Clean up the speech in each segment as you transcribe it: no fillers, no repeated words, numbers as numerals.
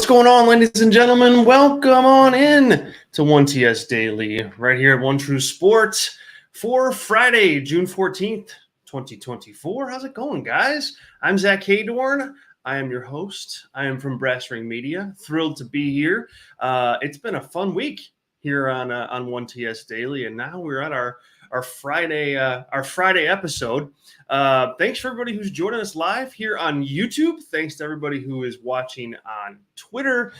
What's going on, ladies and gentlemen? Welcome on in to 1TS Daily right here at One True Sports for Friday, June 14th, 2024. How's it going, guys? I'm Zack Heydorn. I am your host. I am from Brass Ring Media. Thrilled to be here. It's been a fun week here on 1TS Daily, and now we're at our Friday episode. Thanks for everybody who's joining us live here on YouTube. Thanks to everybody who is watching on Twitter.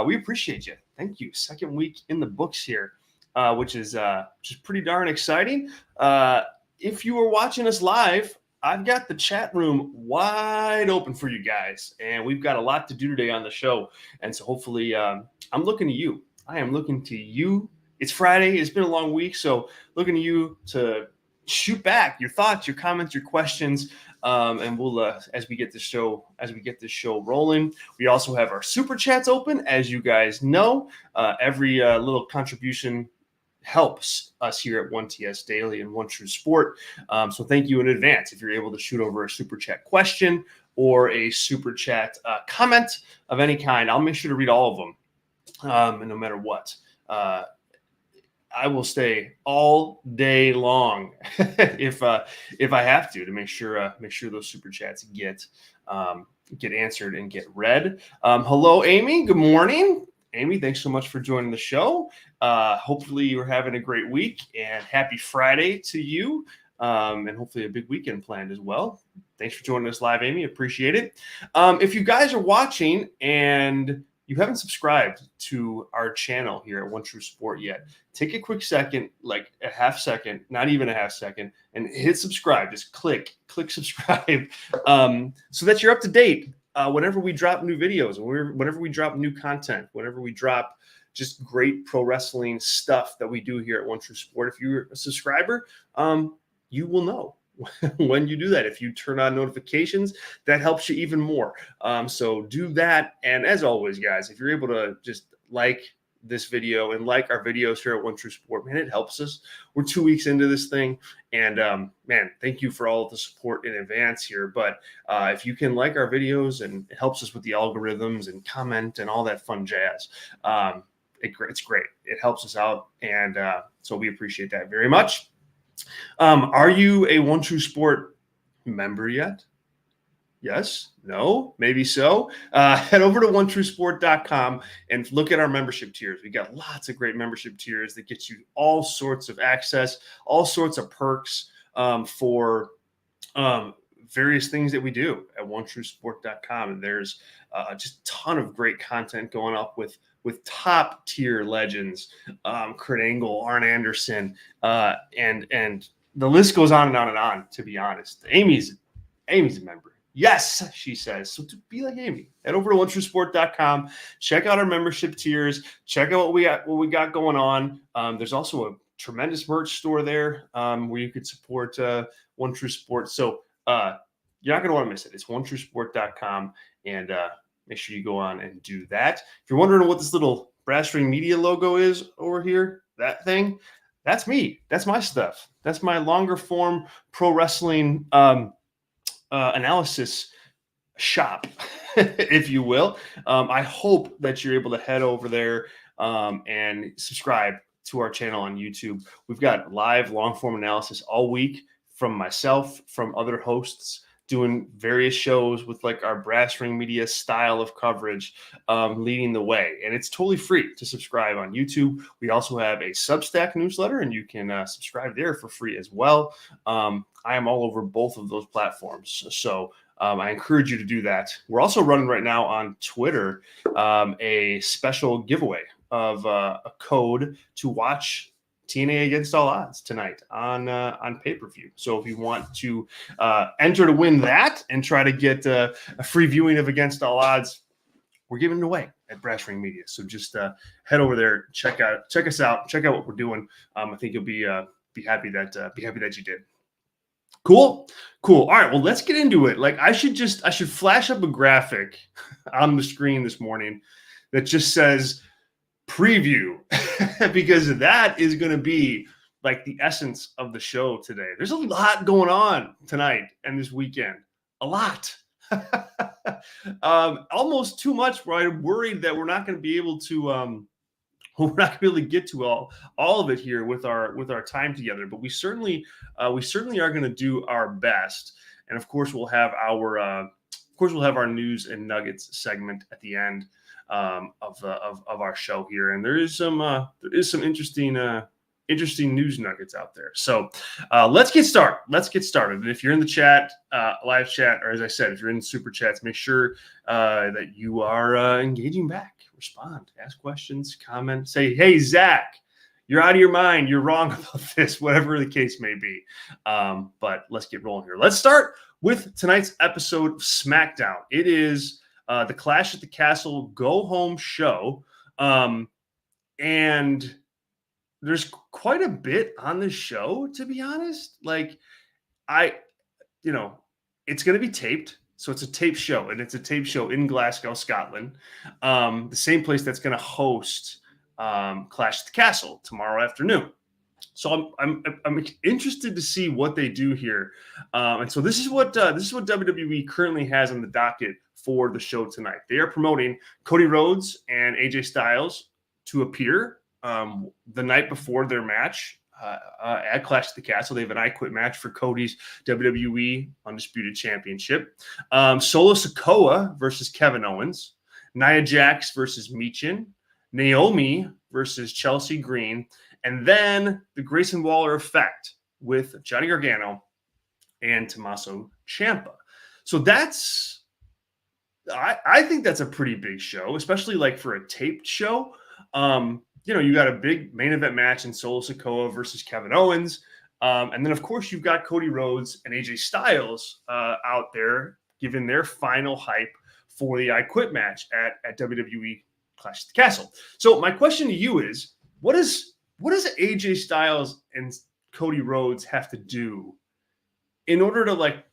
We appreciate you. Thank you. Second week in the books here, which is pretty darn exciting. If you are watching us live, I've got the chat room wide open for you guys, and we've got a lot to do today on the show. And so hopefully, I'm looking to you. I am looking to you. It's Friday. It's been a long week, so looking to you to shoot back your thoughts, your comments, your questions, and we'll as we get this show rolling. We also have our super chats open, as you guys know. Every little contribution helps us here at 1TS Daily and One True Sport. So thank you in advance if you're able to shoot over a super chat question or a super chat comment of any kind. I'll make sure to read all of them. And no matter what, I will stay all day long if I have to make sure those super chats get answered and get read. Hello, Amy. Good morning, Amy. Thanks so much for joining the show. Hopefully you're having a great week, and happy Friday to you. And hopefully a big weekend planned as well. Thanks for joining us live, Amy. Appreciate it. If you guys are watching and you haven't subscribed to our channel here at One True Sport yet, take a quick second, like a half second, not even a half second, and hit subscribe. Just click subscribe so that you're up to date whenever we drop new videos, whenever we drop new content, whenever we drop just great pro wrestling stuff that we do here at One True Sport. If you're a subscriber, you will know when you do that. If you turn on notifications, that helps you even more. So do that. And as always, guys, if you're able to just like this video and like our videos here at One True Sport, man, it helps us. We're 2 weeks into this thing, and man, thank you for all of the support in advance here. But if you can like our videos, and it helps us with the algorithms and comment and all that fun jazz, it's great. It helps us out, and so we appreciate that very much. Are you a One True Sport member yet? Yes? No? Maybe so. Head over to onetruesport.com and look at our membership tiers. We got lots of great membership tiers that get you all sorts of access, all sorts of perks for various things that we do at onetruesport.com. And there's just a ton of great content going up with top tier legends, Kurt Angle, Arn Anderson, and the list goes on and on and on, to be honest. Amy's a member. Yes, she says. So to be like Amy, head over to onetruesport.com, check out our membership tiers, check out what we got going on. There's also a tremendous merch store there where you could support One True Sport. So you're not going to want to miss it. It's onetruesport.com, and make sure you go on and do that. If you're wondering what this little Brass Ring Media logo is over here, that thing, that's me. That's my stuff. That's my longer form pro wrestling analysis shop, if you will. I hope that you're able to head over there and subscribe to our channel on YouTube. We've got live long form analysis all week from myself, from other hosts, doing various shows with like our Brass Ring Media style of coverage, leading the way. And it's totally free to subscribe on YouTube. We also have a Substack newsletter, and you can subscribe there for free as well. I am all over both of those platforms. So I encourage you to do that. We're also running right now on Twitter a special giveaway of a code to watch TNA Against All Odds tonight on pay-per-view. So if you want to enter to win that and try to get a free viewing of Against All Odds, we're giving it away at Brass Ring Media. So just head over there, check us out, check out what we're doing. I think you'll be happy that you did. Cool. All right. Well, let's get into it. Like I should flash up a graphic on the screen this morning that just says preview, because that is going to be like the essence of the show today. There's a lot going on tonight and this weekend. A lot. Almost too much where I'm worried that we're not going to be able to we're not going to be able to get to all of it here with our time together, but we certainly are going to do our best. And of course we'll have our news and nuggets segment at the end of our show here, and there is some interesting news nuggets out there. So let's get started. And if you're in the chat, live chat, or as I said, if you're in super chats, make sure that you are engaging back. Respond, ask questions, comment, say, hey, Zach, you're out of your mind. You're wrong about this, whatever the case may be. But let's get rolling here. Let's start with tonight's episode of Smackdown. It is the Clash at the Castle go home show. And there's quite a bit on this show, to be honest. Like, it's going to be taped. So it's a tape show, and it's a tape show in Glasgow, Scotland, the same place that's going to host Clash at the Castle tomorrow afternoon. So I'm interested to see what they do here, and so this is what WWE currently has on the docket for the show tonight. They are promoting Cody Rhodes and AJ Styles to appear the night before their match at Clash at the Castle. They have an I Quit match for Cody's WWE Undisputed Championship. Solo Sikoa versus Kevin Owens. Nia Jax versus Michin. Naomi versus Chelsea Green. And then the Grayson Waller effect with Johnny Gargano and Tommaso Ciampa. So I think that's a pretty big show, especially like for a taped show. You got a big main event match in Solo Sikoa versus Kevin Owens. And then, of course, you've got Cody Rhodes and AJ Styles out there giving their final hype for the I Quit match at WWE Clash at the Castle. So my question to you is, what does AJ Styles and Cody Rhodes have to do in order to, like,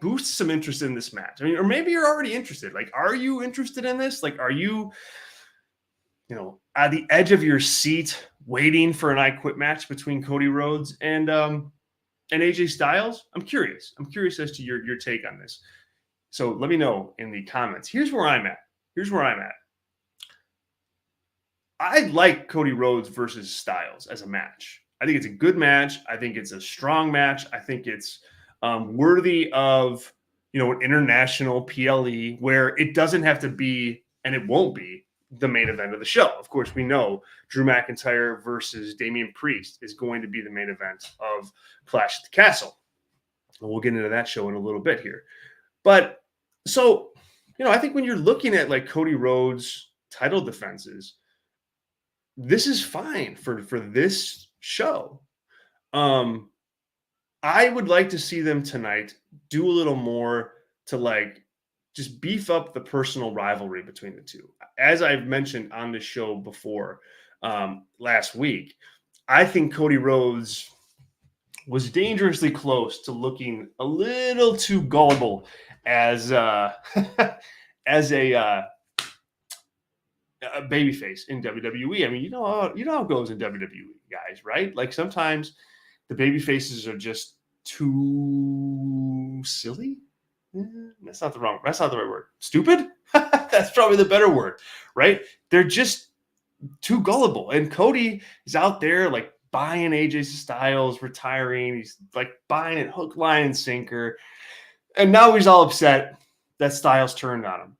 boost some interest in this match? I mean, or maybe you're already interested. Like, are you interested in this? Like, are you at the edge of your seat waiting for an I Quit match between Cody Rhodes and AJ Styles? I'm curious as to your take on this. So let me know in the comments. Here's where I'm at. I like Cody Rhodes versus Styles as a match. I think it's a good match. I think it's a strong match. I think it's worthy of, an international PLE where it doesn't have to be, and it won't be, the main event of the show. Of course, we know Drew McIntyre versus Damian Priest is going to be the main event of Clash at the Castle. And we'll get into that show in a little bit here. But so, I think when you're looking at like Cody Rhodes title defenses, this is fine for this show. I would like to see them tonight do a little more to like just beef up the personal rivalry between the two. As I've mentioned on the show before last week, I think Cody Rhodes was dangerously close to looking a little too gullible as a babyface in WWE. I mean, you know how it goes in WWE, guys, right? Like sometimes the babyfaces are just too silly. That's not the right word. Stupid? That's probably the better word, right? They're just too gullible. And Cody is out there like buying AJ Styles retiring. He's like buying it hook, line, and sinker. And now he's all upset that Styles turned on him.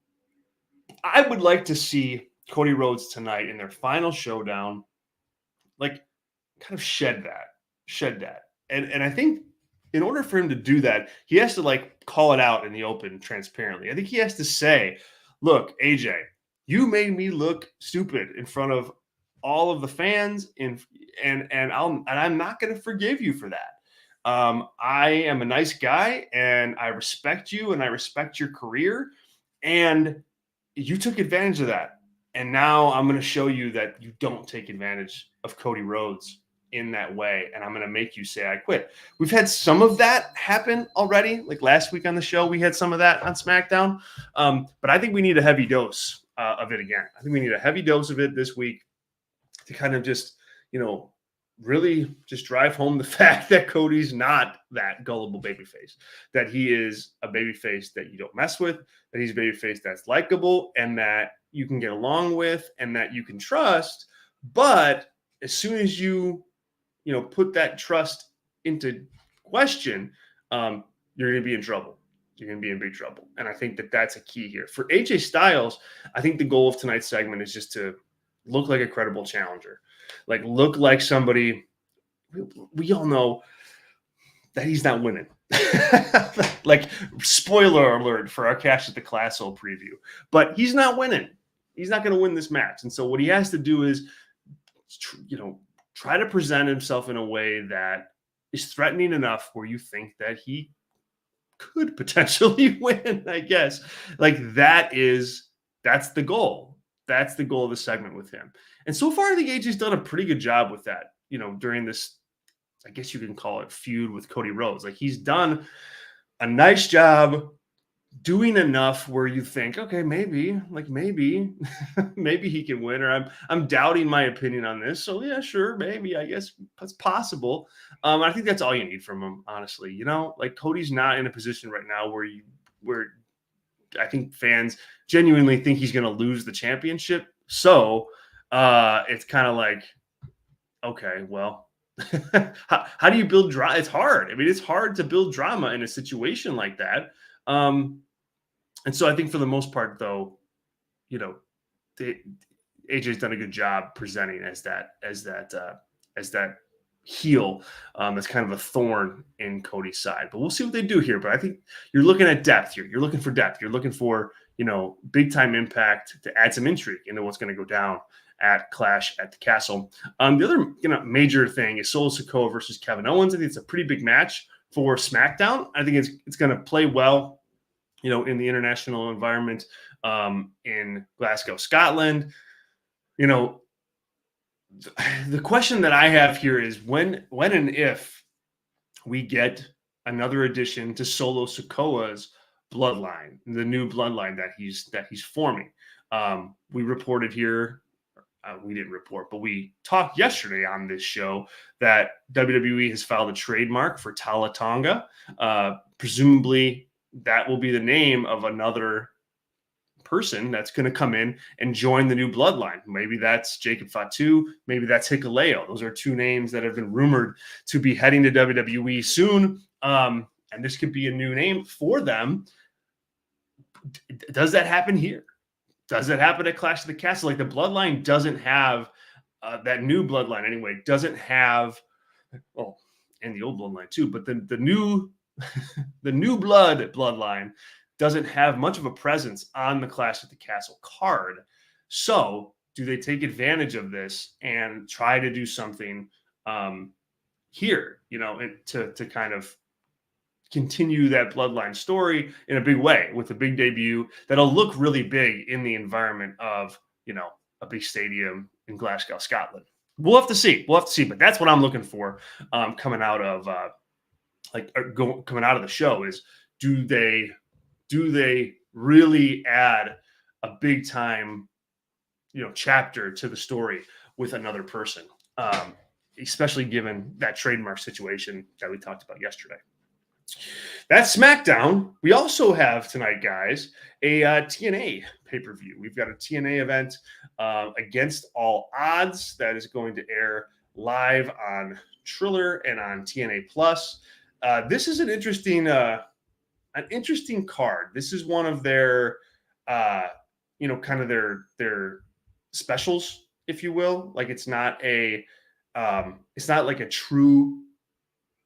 I would like to see Cody Rhodes tonight in their final showdown, like kind of shed that. And I think in order for him to do that, he has to like call it out in the open transparently. I think he has to say, look, AJ, you made me look stupid in front of all of the fans and I'm not going to forgive you for that. I am a nice guy and I respect you and I respect your career, and you took advantage of that. And now I'm going to show you that you don't take advantage of Cody Rhodes in that way, and I'm going to make you say I quit. We've had some of that happen already. Like last week on the show, we had some of that on SmackDown. But I think we need a heavy dose of it again. I think we need a heavy dose of it this week to kind of just, really just drive home the fact that Cody's not that gullible babyface, that he is a babyface that you don't mess with, that he's a babyface that's likable and that you can get along with and that you can trust. But as soon as you put that trust into question, you're going to be in trouble. You're going to be in big trouble. And I think that that's a key here. For AJ Styles, I think the goal of tonight's segment is just to look like a credible challenger. Like, look like somebody, we all know that he's not winning. Like, spoiler alert for our Cash at the Castle preview. But he's not winning. He's not going to win this match. And so what he has to do is, try to present himself in a way that is threatening enough where you think that he could potentially win, I guess. Like, that's the goal. That's the goal of the segment with him. And so far, I think AJ's done a pretty good job with that, during this, I guess you can call it, feud with Cody Rhodes. Like, he's done a nice job doing enough where you think, okay, maybe he can win, or I'm doubting my opinion on this. So yeah, sure, maybe, I guess that's possible. I think that's all you need from him, honestly. Like, Cody's not in a position right now where I think fans genuinely think he's going to lose the championship. So it's kind of like, okay, well, how do you build drama? It's hard. I mean, it's hard to build drama in a situation like that. And so I think for the most part, though, AJ's done a good job presenting as that heel. That's kind of a thorn in Cody's side, but we'll see what they do here. But I think you're looking at depth here. You're looking for depth. You're looking for, big time impact to add some intrigue into what's going to go down at Clash at the Castle. The other, major thing is Solo Sikoa versus Kevin Owens. I think it's a pretty big match for SmackDown. I think it's going to play well, in the international environment, in Glasgow, Scotland. The question that I have here is when and if we get another addition to Solo Sikoa's bloodline, the new bloodline that he's forming. We reported here. We didn't report, but we talked yesterday on this show that WWE has filed a trademark for Tala Tonga. Presumably, that will be the name of another person that's going to come in and join the new bloodline. Maybe that's Jacob Fatu. Maybe that's Hikuleo. Those are two names that have been rumored to be heading to WWE soon. And this could be a new name for them. Does that happen here? Does it happen at Clash of the Castle? Like, the bloodline doesn't have that new bloodline anyway. Doesn't have, and the old bloodline too. But the new the new bloodline doesn't have much of a presence on the Clash at the Castle card. So do they take advantage of this and try to do something here, to kind of continue that bloodline story in a big way with a big debut that'll look really big in the environment of, a big stadium in Glasgow, Scotland. We'll have to see. But that's what I'm looking for coming out of coming out of the show is, do they really add a big time, chapter to the story with another person, especially given that trademark situation that we talked about yesterday. That's SmackDown. We also have tonight, guys, a TNA pay-per-view. We've got a TNA event Against All Odds that is going to air live on Triller and on TNA Plus. This is an interesting card. This is one of their, kind of their specials, if you will. Like, it's not like a true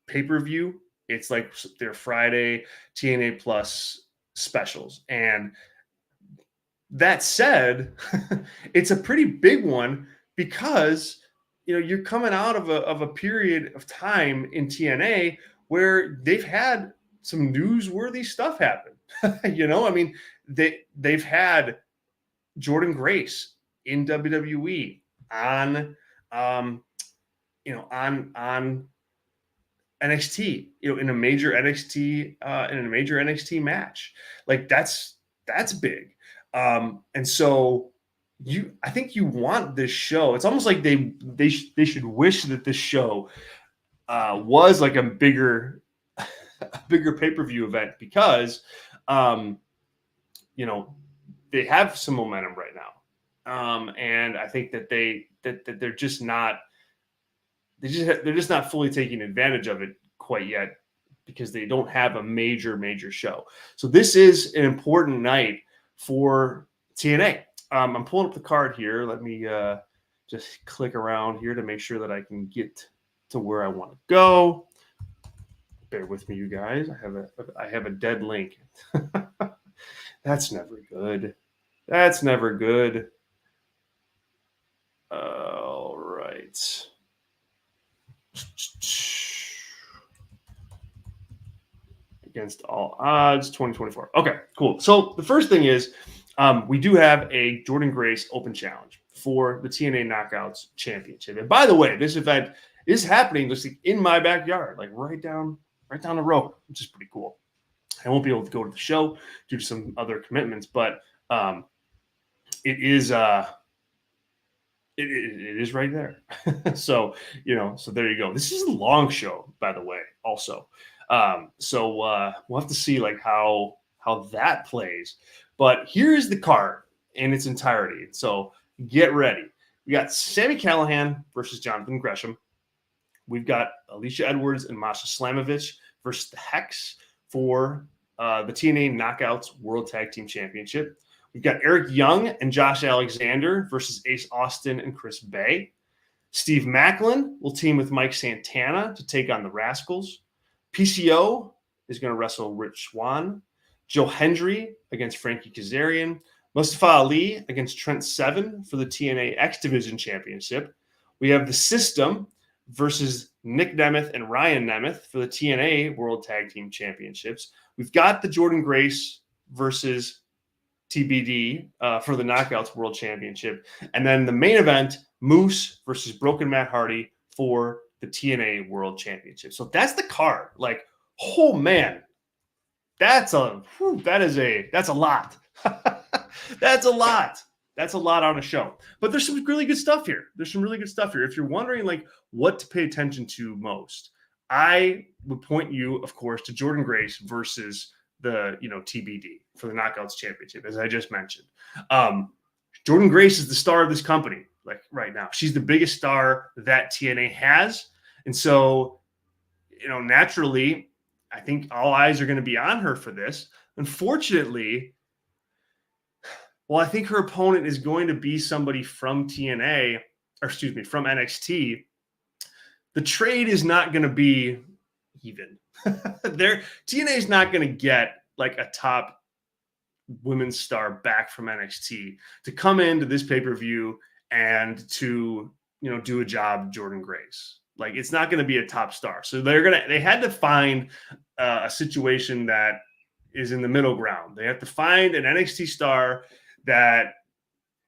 pay-per-view. It's like their Friday TNA Plus specials. And that said, it's a pretty big one because, you're coming out of a period of time in TNA where they've had some newsworthy stuff happen. I mean, they've had Jordan Grace in WWE on NXT, in a major NXT match. Like, that's big. And so I think you want this show. It's almost like they should wish that this show was like a bigger pay-per-view event because they have some momentum right now. And I think that they're just not they're just not fully taking advantage of it quite yet because they don't have a major show. So this is an important night for TNA. I'm pulling up the card here. Let me just click around here to make sure that I can get to where I want to go. Bear with me, you guys. I have a dead link. That's never good. That's never good. All right. Against All Odds 2024. Okay, cool. So the first thing is we do have a Jordynne Grace Open Challenge for the TNA Knockouts Championship. And by the way, this event is happening just in my backyard, like right down the road, which is pretty cool. I won't be able to go to the show due to some other commitments, but it is it is right there. So there you go. This is a long show, by the way, also. So we'll have to see like how that plays. But here's the card in its entirety. So get ready. We got Sami Callihan versus Jonathan Gresham. We've got Alicia Edwards and Masha Slamovich versus the Hex for the TNA Knockouts World Tag Team Championship. We've got Eric Young and Josh Alexander versus Ace Austin and Chris Bay. Steve Macklin will team with Mike Santana to take on the Rascals. PCO is going to wrestle Rich Swann. Joe Hendry against Frankie Kazarian. Mustafa Ali against Trent Seven for the TNA X Division Championship. We have the System versus Nick Nemeth and Ryan Nemeth for the TNA World Tag Team Championships. We've got the Jordynne Grace versus TBD for the Knockouts World Championship. And then the main event, Moose versus Broken Matt Hardy for the TNA World Championship. So that's the card. Like, oh man, that's a lot. That's a lot. That's a lot on a show. But there's some really good stuff here. If you're wondering like what to pay attention to most, I would point you, of course, to Jordynne Grace versus the TBD for the Knockouts Championship, as I just mentioned. Jordynne Grace is the star of this company, like right now. She's the biggest star that TNA has. And so, naturally, I think all eyes are going to be on her for this. Unfortunately, I think her opponent is going to be somebody from TNA, from NXT. The trade is not going to be even. TNA is not going to get like a top women's star back from NXT to come into this pay-per-view and to do a job Jordynne Grace. Like, it's not going to be a top star. So they had to find a situation that is in the middle ground. They have to find an NXT star that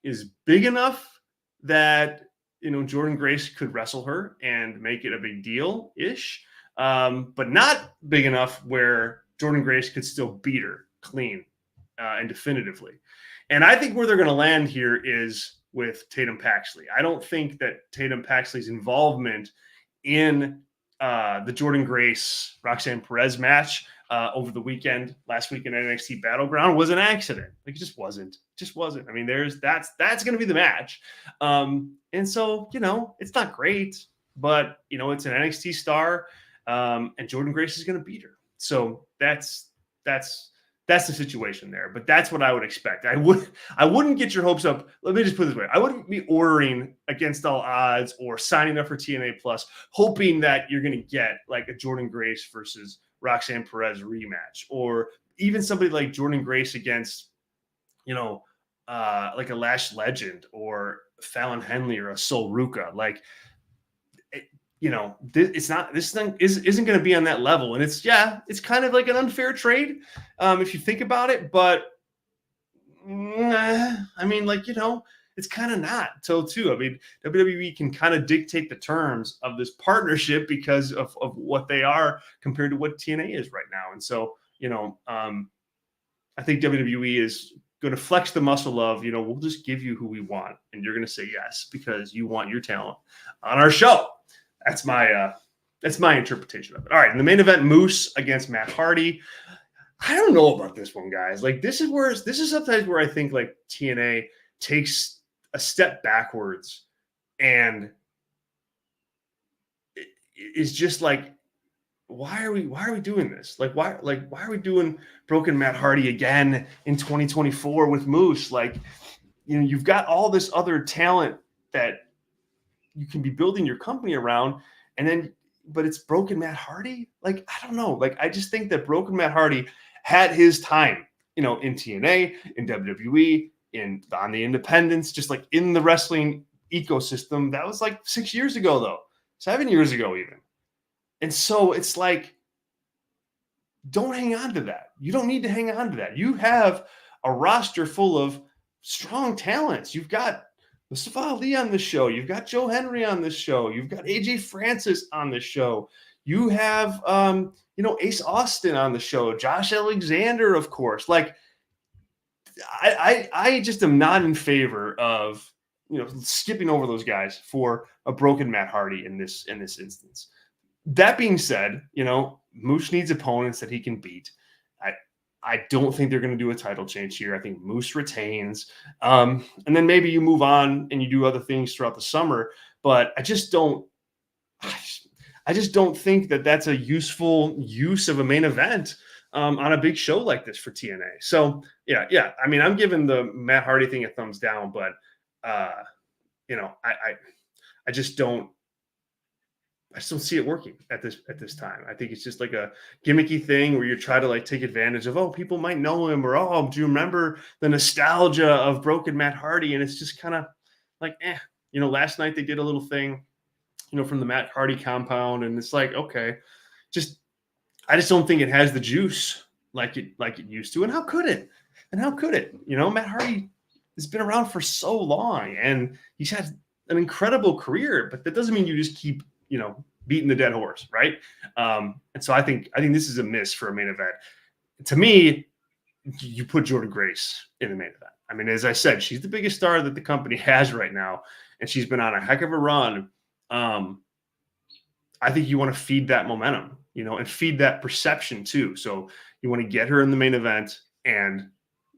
is big enough that Jordynne Grace could wrestle her and make it a big deal ish. But not big enough where Jordynne Grace could still beat her clean and definitively. And I think where they're going to land here is with Tatum Paxley. I don't think that Tatum Paxley's involvement in the Jordynne Grace Roxanne Perez match over the last week in NXT Battleground was an accident. Like, it just wasn't. I mean, that's going to be the match. And so, it's not great, but it's an NXT star. And Jordynne Grace is going to beat her. So that's the situation there. But that's what I would expect. I wouldn't get your hopes up. Let me just put it this way. I wouldn't be ordering Against All Odds or signing up for TNA Plus, hoping that you're going to get like a Jordynne Grace versus Roxanne Perez rematch, or even somebody like Jordynne Grace against, like a Lash Legend or Fallon Henley or a Sol Ruca. Like, this thing isn't going to be on that level. And it's kind of like an unfair trade if you think about it. But I mean, it's kind of not. So too, I mean, WWE can kind of dictate the terms of this partnership because of what they are compared to what TNA is right now. And so, I think WWE is going to flex the muscle of, we'll just give you who we want, and you're going to say yes because you want your talent on our show. That's my interpretation of it. All right, in the main event, Moose against Matt Hardy. I don't know about this one, guys. Like, this is sometimes where I think like TNA takes a step backwards and is just like, why are we doing this? Why are we doing Broken Matt Hardy again in 2024 with Moose? Like, you've got all this other talent that you can be building your company around, but it's Broken Matt Hardy. Like, I don't know. Like, I just think that Broken Matt Hardy had his time, in TNA, in WWE, on the independents, just like in the wrestling ecosystem. That was like 6 years ago, though, 7 years ago, even. And so it's like, don't hang on to that. You don't need to hang on to that. You have a roster full of strong talents. You've got Mustafa Ali on this show. You've got Joe Henry on this show. You've got AJ Francis on this show. You have, Ace Austin on the show. Josh Alexander, of course. Like, I just am not in favor of, skipping over those guys for a Broken Matt Hardy in this instance. That being said, Moose needs opponents that he can beat. I don't think they're going to do a title change here. I think Moose retains. And then maybe you move on and you do other things throughout the summer. But I just don't think that that's a useful use of a main event on a big show like this for TNA. So, yeah. I mean, I'm giving the Matt Hardy thing a thumbs down, but, I just don't see it working at this time. I think it's just like a gimmicky thing where you try to like take advantage of, people might know him, or, do you remember the nostalgia of Broken Matt Hardy? And it's just kind of like, last night they did a little thing, from the Matt Hardy compound. And it's like, okay, I just don't think it has the juice like it used to. And how could it? Matt Hardy has been around for so long and he's had an incredible career, but that doesn't mean you just keep, beating the dead horse, right? And so I think this is a miss for a main event. To me, you put Jordynne Grace in the main event. I mean, as I said, she's the biggest star that the company has right now, and she's been on a heck of a run. I think you want to feed that momentum, and feed that perception too. So you want to get her in the main event and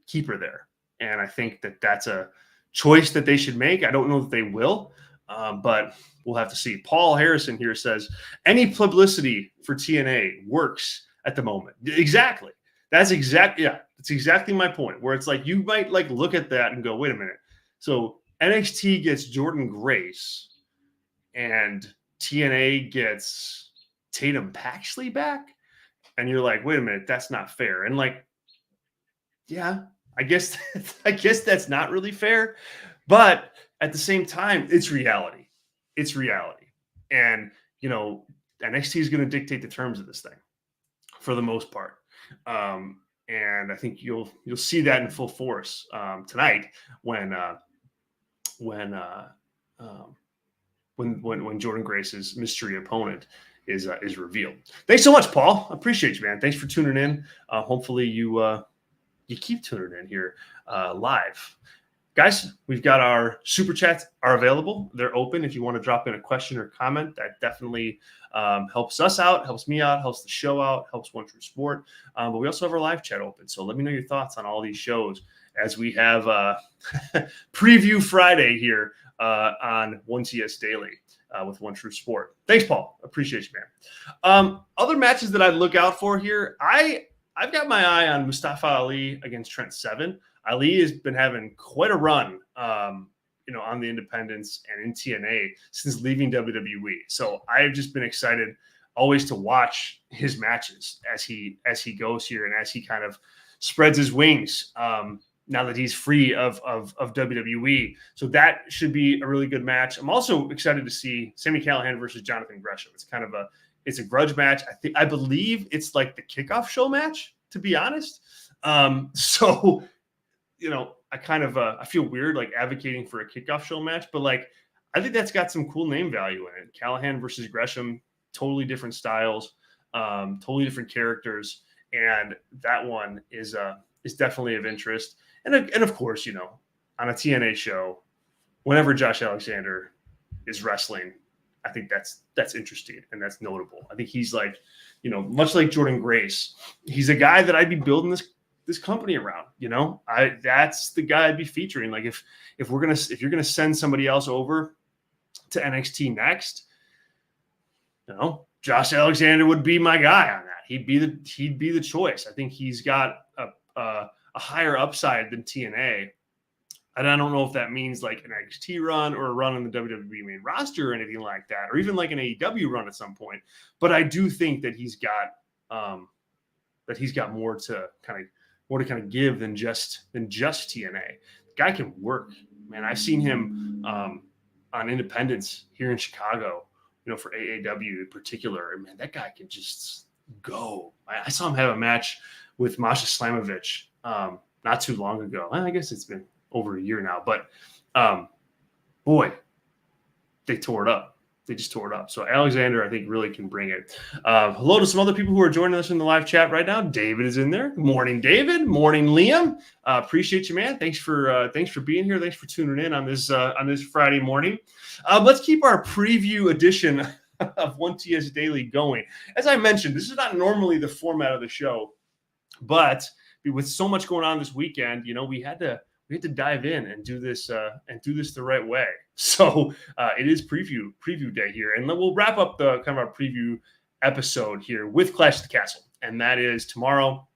keep her there. And I think that that's a choice that they should make. I don't know that they will, but we'll have to see. Paul Harrison here says, any publicity for TNA works at the moment. Exactly. That's exactly my point, where it's like, you might like look at that and go, wait a minute. So NXT gets Jordynne Grace and TNA gets Tatum Paxley back. And you're like, wait a minute, that's not fair. And like, yeah, I guess that's not really fair. But at the same time, it's reality. It's reality. And, NXT is going to dictate the terms of this thing for the most part. And I think you'll see that in full force tonight when Jordynne Grace's mystery opponent is revealed. Thanks so much, Paul. I appreciate you, man. Thanks for tuning in. Hopefully you keep tuning in here live. Guys, we've got our super chats are available. They're open. If you want to drop in a question or comment, that definitely helps us out, helps me out, helps the show out, helps One True Sport. But we also have our live chat open. So let me know your thoughts on all these shows as we have Preview Friday here on 1TS Daily with One True Sport. Thanks, Paul. Appreciate you, man. Other matches that I'd look out for here, I've got my eye on Mustafa Ali against Trent Seven. Ali has been having quite a run, on the independents and in TNA since leaving WWE. So I've just been excited always to watch his matches as he goes here and as he kind of spreads his wings now that he's free of WWE. So that should be a really good match. I'm also excited to see Sami Callihan versus Jonathan Gresham. It's a grudge match. I believe it's like the kickoff show match, to be honest. So I feel weird like advocating for a kickoff show match, but like I think that's got some cool name value in it. Callihan versus Gresham, totally different styles, totally different characters, and that one is definitely of interest. And of course, on a TNA show, whenever Josh Alexander is wrestling, I think that's interesting and that's notable. I think he's like, much like Jordan Grace, he's a guy that I'd be building this company around. That's the guy I'd be featuring. Like if you're gonna send somebody else over to NXT next, Josh Alexander would be my guy on that. He'd be the choice. I think he's got a higher upside than TNA. And I don't know if that means like an NXT run or a run on the WWE main roster or anything like that, or even like an AEW run at some point. But I do think that he's got more to kind of give than just TNA. The guy can work, man. I've seen him on Independence here in Chicago, for AAW in particular. And man, that guy can just go. I saw him have a match with Masha Slamovich not too long ago. I guess it's been over a year now, but boy, they tore it up. They just tore it up. So Alexander, I think, really can bring it. Hello to some other people who are joining us in the live chat right now. David is in there. Good morning, David. Morning, Liam. Appreciate you, man. Thanks for being here. Thanks for tuning in on this Friday morning. Let's keep our preview edition of 1TS Daily going. As I mentioned, this is not normally the format of the show, but with so much going on this weekend, we had to dive in and do this the right way. So it is preview day here, and we'll wrap up the kind of our preview episode here with Clash of the Castle, and that is tomorrow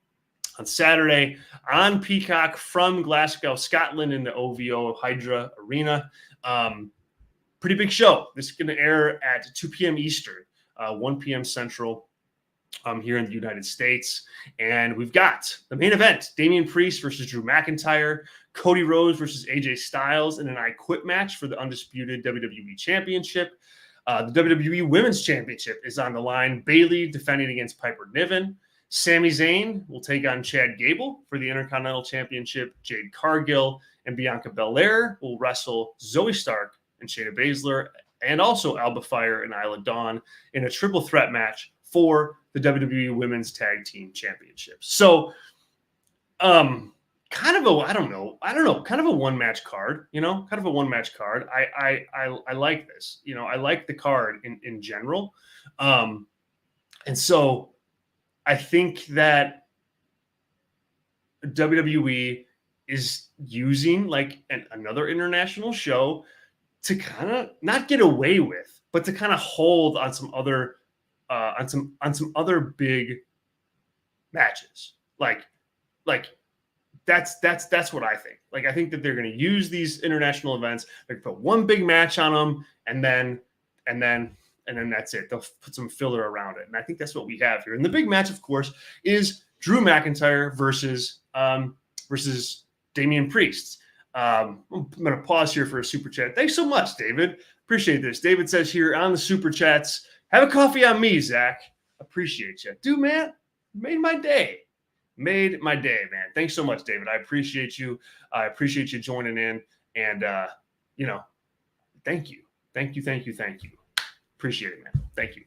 on Saturday on Peacock from Glasgow, Scotland, in the OVO Hydra Arena. Pretty big show. This is going to air at 2 p.m. Eastern, 1 p.m. Central. Here in the United States. And we've got the main event, Damian Priest versus Drew McIntyre, Cody Rhodes versus AJ Styles in an I Quit match for the undisputed WWE Championship. The WWE Women's Championship is on the line. Bayley defending against Piper Niven. Sami Zayn will take on Chad Gable for the Intercontinental Championship. Jade Cargill and Bianca Belair will wrestle Zoe Stark and Shayna Baszler, and also Alba Fire and Isla Dawn in a triple threat match for the WWE Women's Tag Team Championships. So, kind of a one match card, I like this, I like the card in general. And so I think that WWE is using like another international show to kind of not get away with, but to kind of hold on some other on some other big matches. Like that's what I think. Like, I think that they're going to use these international events. They put one big match on them, and then that's it. They'll put some filler around it, and I think that's what we have here. And the big match, of course, is Drew McIntyre versus Damian Priest. I'm going to pause here for a super chat. Thanks so much, David. Appreciate this. David says here on the super chats, have a coffee on me, Zach. Appreciate you. Dude, man, made my day. Made my day, man. Thanks so much, David. I appreciate you. I appreciate you joining in. And, thank you. Thank you. Appreciate it, man. Thank you.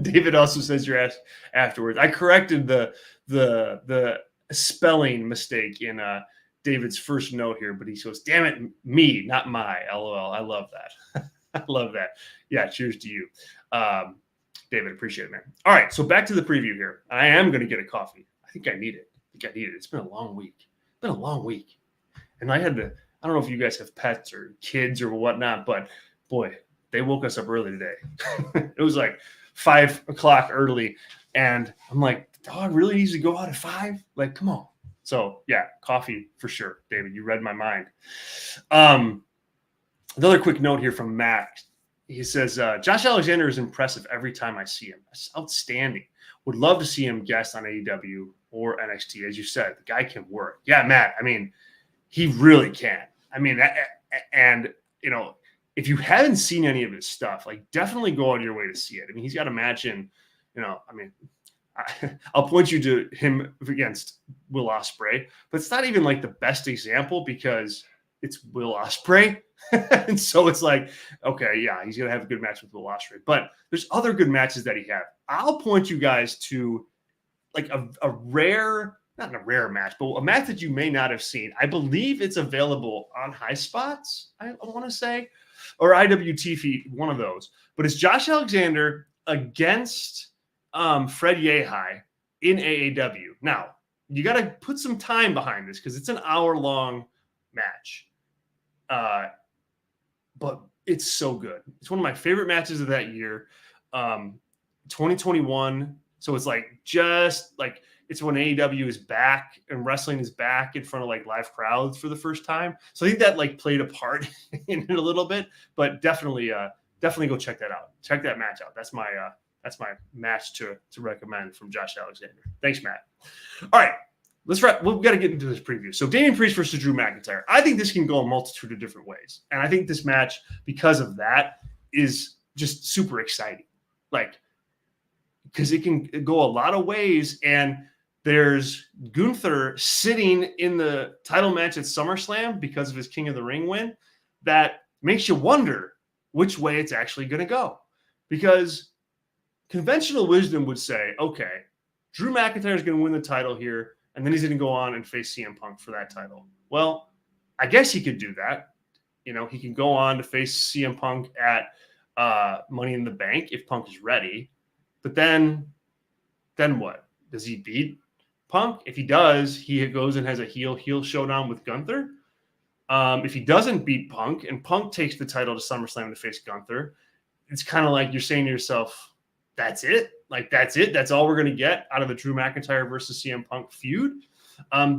David also says you're asked afterwards. I corrected the spelling mistake in David's first note here, but he goes, damn it, me, not my, LOL. I love that. I love that. Yeah, cheers to you. David, appreciate it, man. All right, so back to the preview here. I am going to get a coffee. I think I need it. It's been a long week. And I don't know if you guys have pets or kids or whatnot, but boy, they woke us up early today. It was like 5 o'clock early. And I'm like, the dog really needs to go out at 5? Like, come on. So yeah, coffee for sure. David, you read my mind. Another quick note here from Mac. He says, Josh Alexander is impressive every time I see him. That's outstanding. Would love to see him guest on AEW or NXT. As you said, the guy can work. Yeah, Matt, I mean, he really can. I mean, and, if you haven't seen any of his stuff, like, definitely go out of your way to see it. I mean, he's got a match in, I'll point you to him against Will Ospreay, but it's not even like the best example because it's Will Ospreay. And so it's like, okay, yeah, he's going to have a good match with Will Ospreay, but there's other good matches that he had. I'll point you guys to like a rare not a rare match, but a match that you may not have seen. I believe it's available on High Spots, I want to say, or IWTV, one of those. But it's Josh Alexander against Fred Yehi in AAW. Now, you got to put some time behind this because it's an hour-long match. But it's so good. It's one of my favorite matches of that year. 2021. So it's it's when AEW is back and wrestling is back in front of live crowds for the first time. So I think that played a part in it a little bit, but definitely go check that out. Check that match out. That's my match to recommend from Josh Alexander. Thanks, Matt. All right. We've got to get into this preview. So Damian Priest versus Drew McIntyre. I think this can go a multitude of different ways. And I think this match, because of that, is just super exciting. Because it can go a lot of ways. And there's Gunther sitting in the title match at SummerSlam because of his King of the Ring win. That makes you wonder which way it's actually going to go. Because conventional wisdom would say, okay, Drew McIntyre is going to win the title here, and then he's going to go on and face CM Punk for that title. Well, I guess he could do that. He can go on to face CM Punk at Money in the Bank if Punk is ready. But then what? Does he beat Punk? If he does, he goes and has a heel showdown with Gunther. If he doesn't beat Punk and Punk takes the title to SummerSlam to face Gunther, it's kind of like you're saying to yourself, that's it? That's it? That's all we're going to get out of the Drew McIntyre versus CM Punk feud?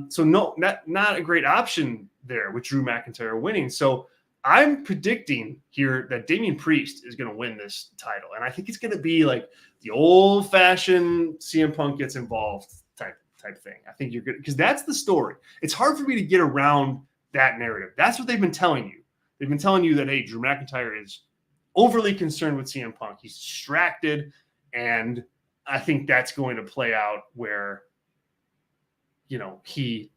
So no, not a great option there with Drew McIntyre winning. So I'm predicting here that Damian Priest is going to win this title. And I think it's going to be the old-fashioned CM Punk gets involved type thing. I think you're good because that's the story. It's hard for me to get around that narrative. That's what they've been telling you. They've been telling you that, hey, Drew McIntyre is overly concerned with CM Punk. He's distracted, and I think that's going to play out where, he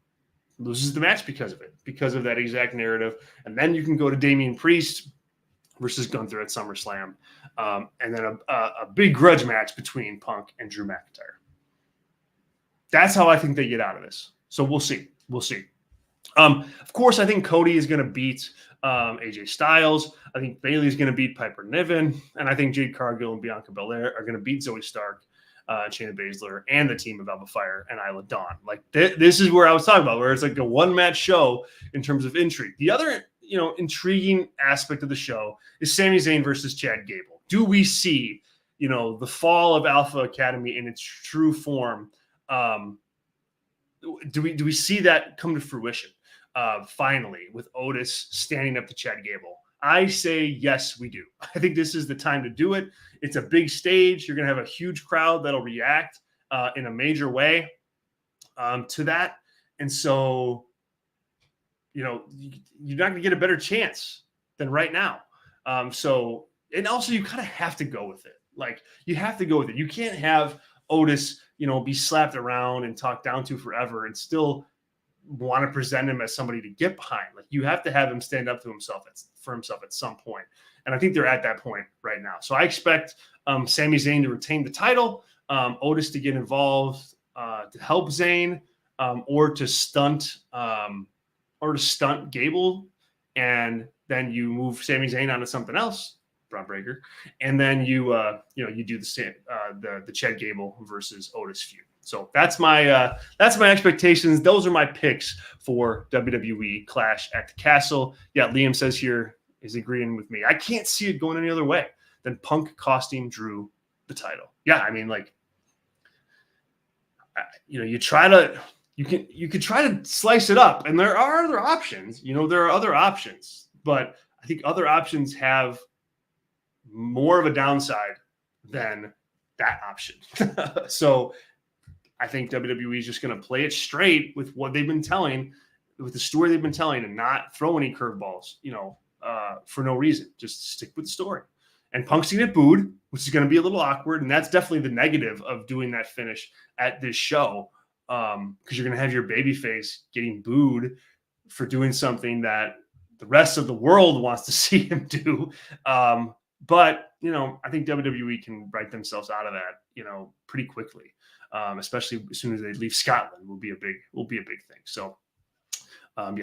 loses the match because of it, because of that exact narrative. And then you can go to Damian Priest versus Gunther at SummerSlam, and then a big grudge match between Punk and Drew McIntyre. That's how I think they get out of this. So we'll see. Of course, I think Cody is going to beat AJ Styles. I think Bayley is going to beat Piper Niven. And I think Jade Cargill and Bianca Belair are going to beat Zoe Stark, Shayna Baszler, and the team of Alba Fire and Isla Dawn. This is where I was talking about, where it's a one-match show in terms of intrigue. The other, intriguing aspect of the show is Sami Zayn versus Chad Gable. Do we see, the fall of Alpha Academy in its true form? Do we see that come to fruition finally with Otis standing up to Chad Gable? I say yes, we do. I think this is the time to do it. It's a big stage. You're going to have a huge crowd that'll react in a major way to that. And so, you're not going to get a better chance than right now. And also you kind of have to go with it. You have to go with it. You can't have Otis, be slapped around and talked down to forever and still want to present him as somebody to get behind. You have to have him stand up to himself for himself at some point. And I think they're at that point right now. So I expect Sami Zayn to retain the title, Otis to get involved to help Zayn, or to stunt Gable, and then you move Sami Zayn onto something else, Braun Breaker, and then you do the Chad Gable versus Otis feud. So that's my expectations. Those are my picks for WWE Clash at the Castle. Yeah, Liam says here is agreeing with me. I can't see it going any other way than Punk costing Drew the title. Yeah, I mean, you could try to slice it up, and there are other options. There are other options, but I think other options have more of a downside than that option. So I think WWE is just going to play it straight with what they've been telling, with the story they've been telling, and not throw any curveballs, for no reason. Just stick with the story. And Punk's going to get booed, which is going to be a little awkward. And that's definitely the negative of doing that finish at this show, because you're going to have your babyface getting booed for doing something that the rest of the world wants to see him do. But, I think WWE can write themselves out of that, pretty quickly. especially as soon as they leave Scotland, will be a big thing. So.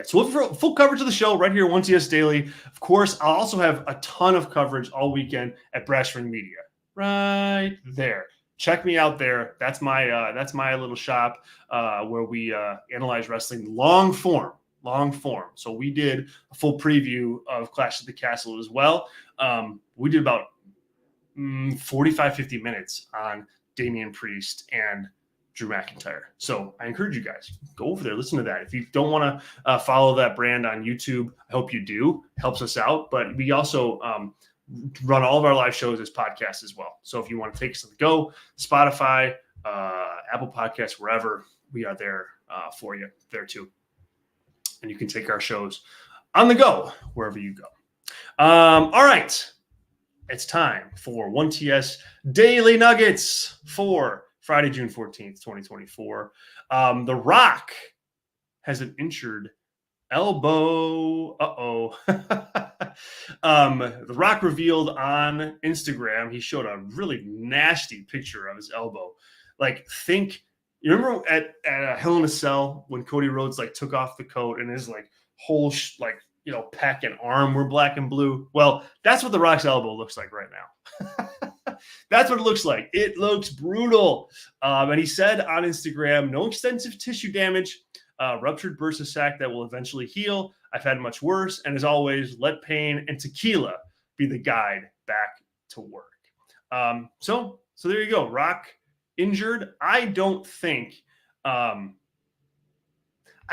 So look for full coverage of the show right here at 1TS Daily. Of course, I'll also have a ton of coverage all weekend at Brass Ring Media. Right there. Check me out there. That's my little shop where we analyze wrestling long form. So we did a full preview of Clash at the Castle as well. We did about 45, 50 minutes on Damian Priest and Drew McIntyre. So I encourage you guys, go over there, listen to that. If you don't want to follow that brand on YouTube, I hope you do. Helps us out. But we also run all of our live shows as podcasts as well. So if you want to take us on the go, Spotify, Apple Podcasts, wherever, we are there for you there too. And you can take our shows on the go wherever you go. All right. It's time for 1TS Daily Nuggets for Friday, June 14th, 2024. The Rock has an injured elbow. The Rock revealed on Instagram, he showed a really nasty picture of his elbow. Like, you remember at Hell in a Cell when Cody Rhodes took off the coat and his whole pec and arm were black and blue? Well, that's what The Rock's elbow looks like right now. That's what it looks like. It looks brutal. And he said on Instagram, no extensive tissue damage, ruptured bursa sac that will eventually heal. I've had much worse. And as always, let pain and tequila be the guide back to work. So there you go. Rock injured. I don't think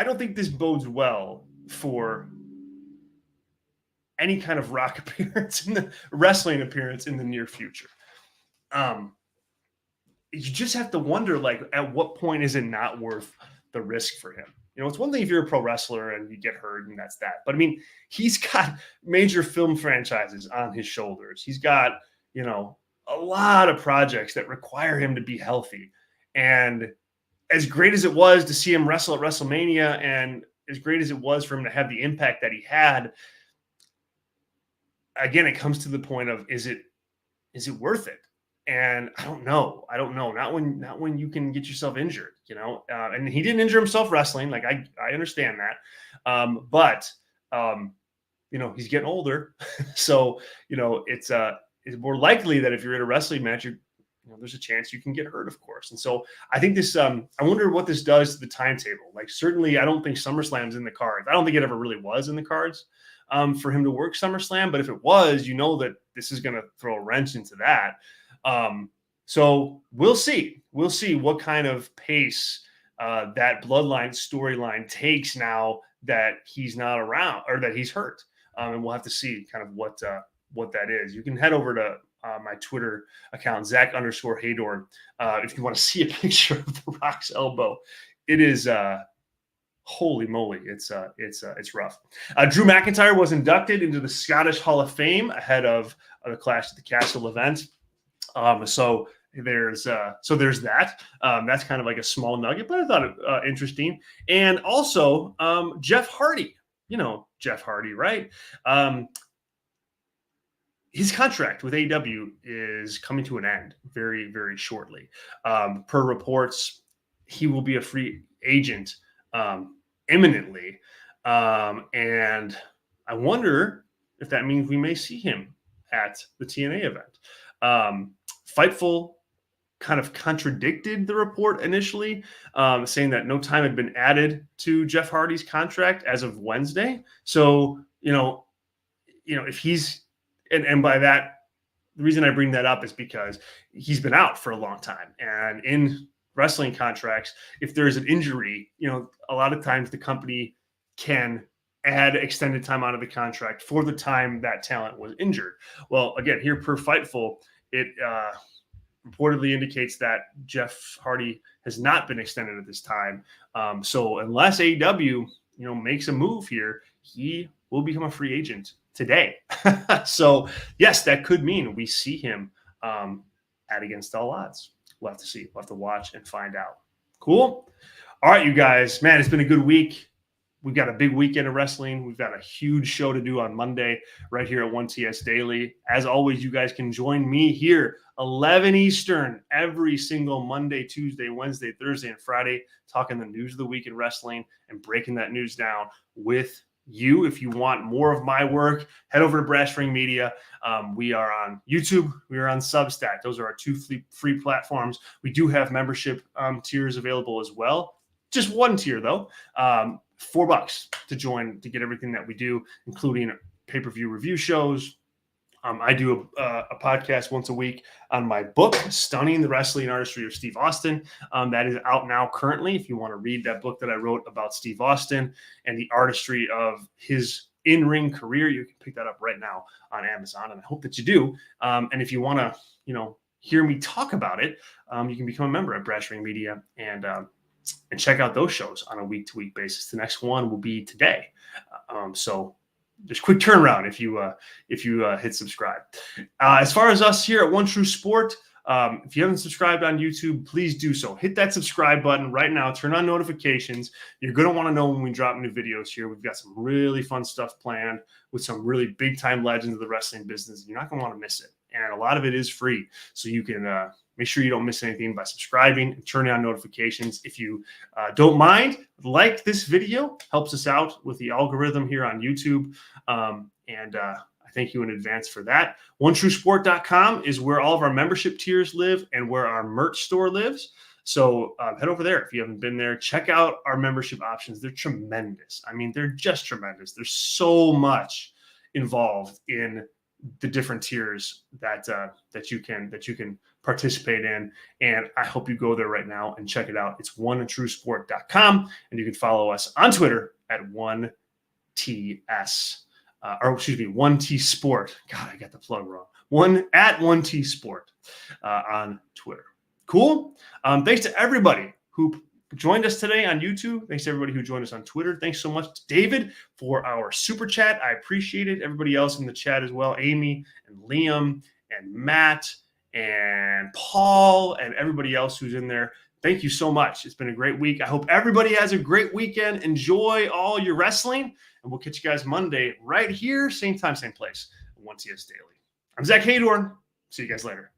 this bodes well for any kind of Rock appearance wrestling appearance in the near future. You just have to wonder, at what point is it not worth the risk for him? It's one thing if you're a pro wrestler and you get hurt and that's that. But I mean, he's got major film franchises on his shoulders. He's got, a lot of projects that require him to be healthy. And as great as it was to see him wrestle at WrestleMania, and as great as it was for him to have the impact that he had, again, it comes to the point of, is it worth it? And I don't know. Not when you can get yourself injured, and he didn't injure himself wrestling. I understand that. But he's getting older. So, it's more likely that if you're in a wrestling match, there's a chance you can get hurt, of course. And so I think this, I wonder what this does to the timetable. Certainly I don't think SummerSlam's in the cards. I don't think it ever really was in the cards for him to work SummerSlam. But if it was, that this is going to throw a wrench into that. So we'll see. We'll see what kind of pace that bloodline storyline takes now that he's not around or that he's hurt. And we'll have to see kind of what that is. You can head over to my Twitter account, Zack _Heydorn, if you want to see a picture of The Rock's elbow. It is holy moly, it's rough. Drew McIntyre was inducted into the Scottish Hall of Fame ahead of the Clash at the Castle event. So there's that. That's kind of like a small nugget, but I thought it interesting. And also Jeff Hardy. Jeff Hardy, right? His contract with AEW is coming to an end very, very shortly. Per reports, he will be a free agent imminently. And I wonder if that means we may see him at the TNA event. Fightful kind of contradicted the report initially, saying that no time had been added to Jeff Hardy's contract as of Wednesday. So, if he's, and by that, the reason I bring that up is because he's been out for a long time. And in wrestling contracts, if there's an injury, a lot of times the company can add extended time out of the contract for the time that talent was injured. Well, again, here per Fightful, it reportedly indicates that Jeff Hardy has not been extended at this time. So unless AEW, makes a move here, he will become a free agent today. So yes, that could mean we see him at Against All Odds. We'll have to see. We'll have to watch and find out. Cool. All right, you guys, man, it's been a good week. we've got a big weekend of wrestling. We've got a huge show to do on Monday right here at 1TS Daily. As always, you guys can join me here 11 Eastern every single Monday, Tuesday, Wednesday, Thursday, and Friday, talking the news of the week in wrestling and breaking that news down with you. If you want more of my work, head over to Brass Ring Media. We are on YouTube. We are on Substack. Those are our two free platforms. We do have membership tiers available as well. Just one tier though, $4 to join to get everything that we do, including pay-per-view review shows. I do a podcast once a week on my book, Stunning the Wrestling Artistry of Steve Austin. That is out now currently. If you want to read that book that I wrote about Steve Austin and the artistry of his in-ring career, you can pick that up right now on Amazon, and I hope that you do. And if you want to, hear me talk about it, you can become a member at Brass Ring Media and check out those shows on a week-to-week basis. The next one will be today. So there's a quick turnaround if you hit subscribe. As far as us here at One True Sport, if you haven't subscribed on YouTube, please do so. Hit that subscribe button right now. Turn on notifications. You're going to want to know when we drop new videos here. We've got some really fun stuff planned with some really big-time legends of the wrestling business. You're not going to want to miss it. And a lot of it is free, so you can make sure you don't miss anything by subscribing and turning on notifications. If you don't mind, like this video. Helps us out with the algorithm here on YouTube. And I thank you in advance for that. OneTrueSport.com is where all of our membership tiers live and where our merch store lives. So head over there if you haven't been there. Check out our membership options. They're tremendous. I mean, they're just tremendous. There's so much involved in the different tiers that you can participate in, and I hope you go there right now and check it out. It's OneTrueSport.com, and you can follow us on Twitter at 1TS, 1T Sport. God, I got the plug wrong. 1T Sport on Twitter. Cool. Thanks to everybody who joined us today on YouTube. Thanks to everybody who joined us on Twitter. Thanks so much to David for our super chat. I appreciate it. Everybody else in the chat as well. Amy and Liam and Matt and Paul and everybody else who's in there. Thank you so much. It's been a great week. I hope everybody has a great weekend. Enjoy all your wrestling, and we'll catch you guys Monday right here, same time, same place, 1TS Daily. I'm Zack Heydorn. See you guys later.